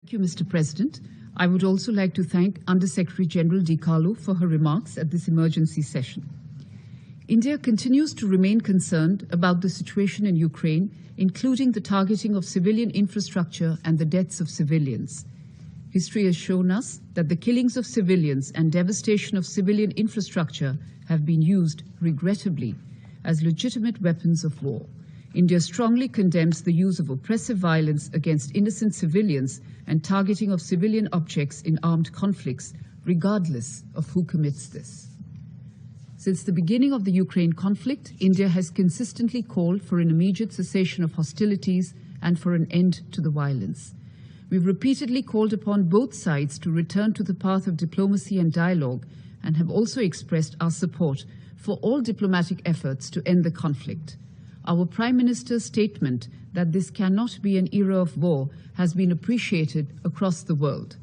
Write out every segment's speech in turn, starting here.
Thank you, Mr. President. I would also like to thank Under-Secretary General Di Carlo for her remarks at this emergency session. India continues to remain concerned about the situation in Ukraine, including the targeting of civilian infrastructure and the deaths of civilians. History has shown us that the killings of civilians and devastation of civilian infrastructure have been used, regrettably, as legitimate weapons of war. India strongly condemns the use of oppressive violence against innocent civilians and targeting of civilian objects in armed conflicts, regardless of who commits this. Since the beginning of the Ukraine conflict, India has consistently called for an immediate cessation of hostilities and for an end to the violence. We've repeatedly called upon both sides to return to the path of diplomacy and dialogue and have also expressed our support for all diplomatic efforts to end the conflict. Our Prime Minister's statement that this cannot be an era of war has been appreciated across the world.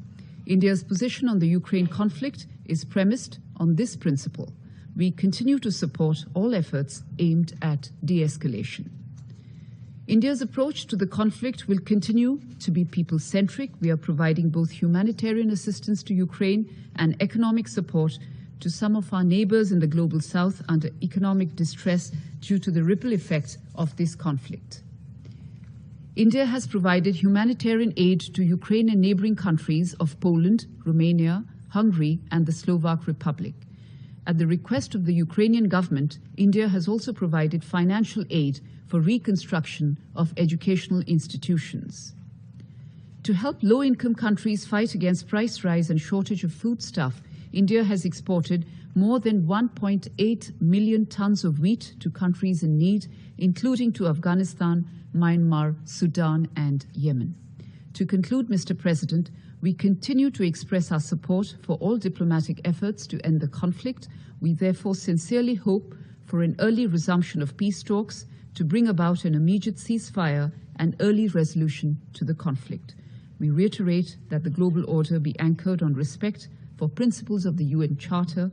India's position on the Ukraine conflict is premised on this principle. We continue to support all efforts aimed at de-escalation. India's approach to the conflict will continue to be people-centric. We are providing both humanitarian assistance to Ukraine and economic support to some of our neighbors in the global south under economic distress due to the ripple effects of this conflict. India has provided humanitarian aid to Ukraine and neighboring countries of Poland, Romania, Hungary, and the Slovak Republic. At the request of the Ukrainian government, India has also provided financial aid for reconstruction of educational institutions. To help low-income countries fight against price rise and shortage of foodstuff, India has exported more than 1.8 million tons of wheat to countries in need, including to Afghanistan, Myanmar, Sudan, and Yemen. To conclude, Mr. President, we continue to express our support for all diplomatic efforts to end the conflict. We therefore sincerely hope for an early resumption of peace talks to bring about an immediate ceasefire and early resolution to the conflict. We reiterate that the global order be anchored on respect for principles of the UN Charter,